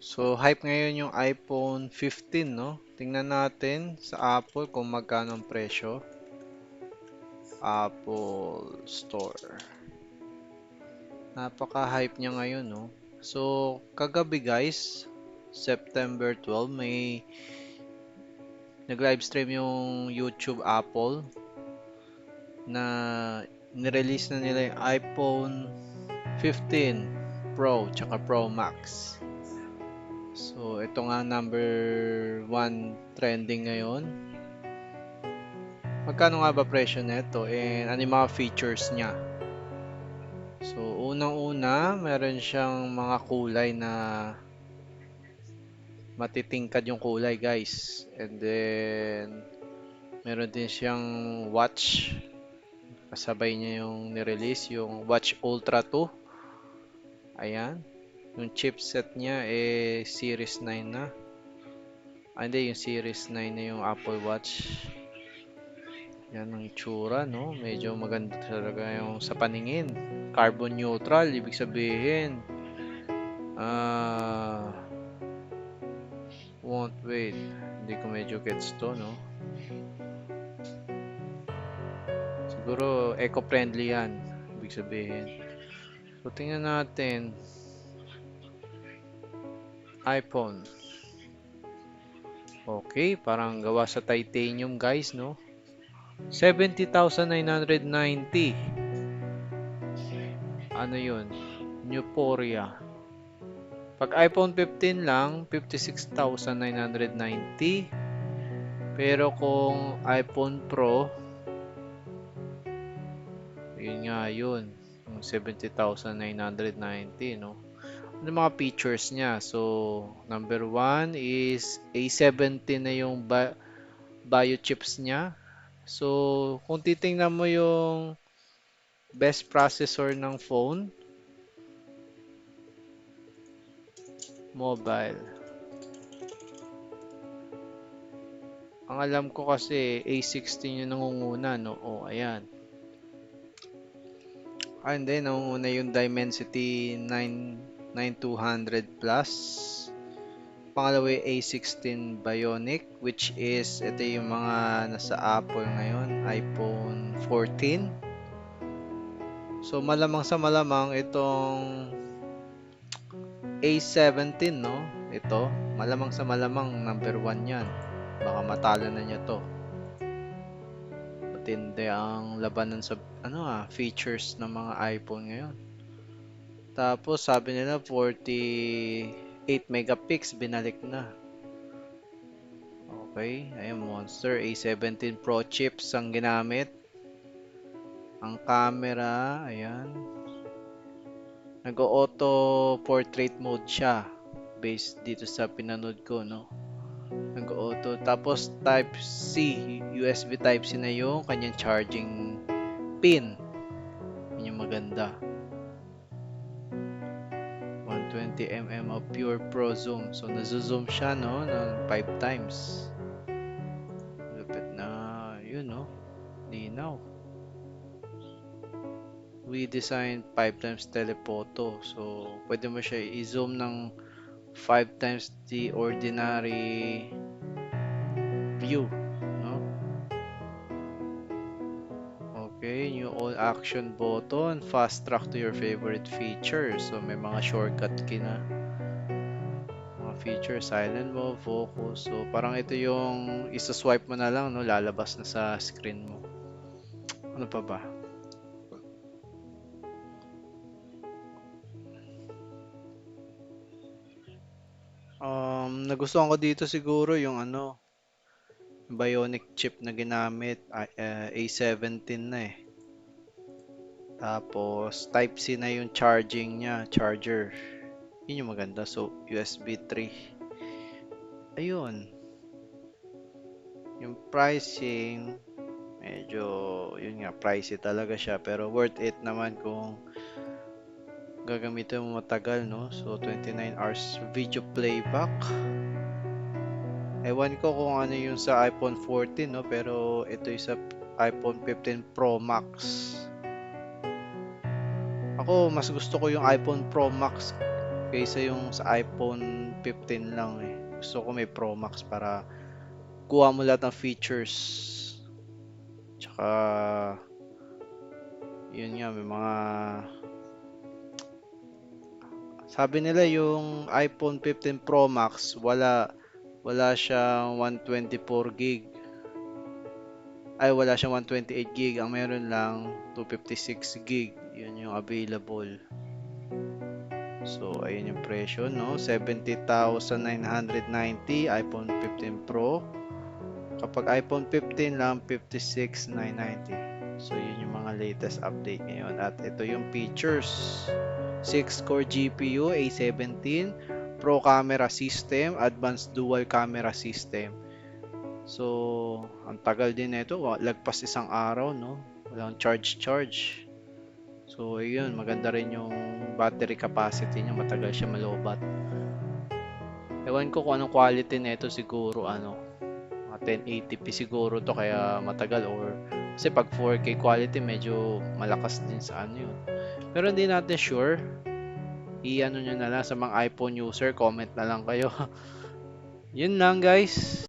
So, hype ngayon yung iPhone 15, no? Tingnan natin sa Apple kung magkano ang presyo. Apple Store. Napaka-hype niya ngayon, no? So, kagabi guys, September 12, may nag-livestream yung YouTube Apple na nirelease na nila yung iPhone 15 Pro tsaka Pro Max. So, ito nga number 1 trending ngayon. Magkano nga ba presyo nito and ano yung mga features niya? So, unang-una, meron siyang mga kulay na matitingkad yung kulay, guys. And then, meron din siyang watch. Kasabay niya yung nirelease, yung Watch Ultra 2. Ayan. Yung chipset niya Series 9 na. Hindi, yung Series 9 na yung Apple Watch. Yan ang itsura, no? Medyo maganda talaga yung sa paningin. Carbon neutral, ibig sabihin. Ah, won't wait. Hindi ko medyo gets to, no? Siguro eco-friendly yan, ibig sabihin. So, tingnan natin. iPhone. Okay, parang gawa sa titanium, guys, no? 70,990. Ano yun? Euphoria. Pag iPhone 15 lang, 56,990. Pero kung iPhone Pro, yun nga yun. Yung 70,990, no? Ano yung mga features niya? So, number 1 is A17 na yung bio chips niya. So, kung titingnan mo yung best processor ng phone, mobile. Ang alam ko kasi A16 yung nangunguna, no? Oh, ayan. Hindi, nangunguna yung Dimensity 9200 Plus. Pangalawa yung A16 Bionic, which is, ito yung mga nasa Apple ngayon, iPhone 14. So, malamang sa malamang, itong A17, no? Ito, malamang sa malamang, number 1 yan. Baka matalo na niya to. Matindi ang labanan sa features ng mga iPhone ngayon. Tapos sabi nila 48 megapixels binalik na. Okay, ayun Monster A17 Pro chips ang ginamit. Ang camera, ayan. Nag-auto portrait mode siya based dito sa pinanood ko, no. Nag-auto tapos Type C, USB Type C na yung kanyang charging pin. Yun yung maganda. 120mm of pure pro zoom. So, nazo-zoom siya, no, ng 5 times. Lupit na, yun, no, linaw. We designed 5 times telephoto. So, pwede mo siya i-zoom ng 5 times the ordinary view, no? Okay, new all action button, fast track to your favorite features. So, may mga shortcut kina. Mga feature, silent mode, focus. So, parang ito yung isa-swipe mo na lang, no? Lalabas na sa screen mo. Ano pa ba? Nagustuhan ko dito siguro yung Bionic chip na ginamit, A17 na eh. Tapos, Type-C na yung charging niya, charger. Yun yung maganda. So, USB 3. Ayun. Yung pricing, medyo, yun nga, pricey talaga siya. Pero worth it naman kung gagamitin mo matagal, no? So, 29 hours video playback. Ewan ko kung ano yung sa iPhone 14, no? Pero ito yung sa iPhone 15 Pro Max. Ako, mas gusto ko yung iPhone Pro Max kaysa yung sa iPhone 15 lang eh. Gusto ko may Pro Max para kuha mo lahat ng features. Tsaka yun nga, may mga sabi nila yung iPhone 15 Pro Max wala siyang 124 gig. Ay, wala siyang 128 gig. Ang meron lang 256 gig. Yun yung available. So, ayun yung presyo, no? 70,990 iPhone 15 Pro. Kapag iPhone 15 lang, 56,990. So, yun yung mga latest update ngayon. At ito yung features. 6-core GPU, A17, Pro Camera System, Advanced Dual Camera System. So, ang tagal din nito, lagpas isang araw, no? Walang charge. So, ayun, maganda rin yung battery capacity niya, matagal siya malobat. Ewan ko kung anong quality nito, siguro mga 1080p siguro to kaya matagal, or kasi pag 4K quality medyo malakas din sa yun. Pero hindi natin sure. I-ano nyo na lang sa mga iPhone user, comment na lang kayo. Yun lang guys.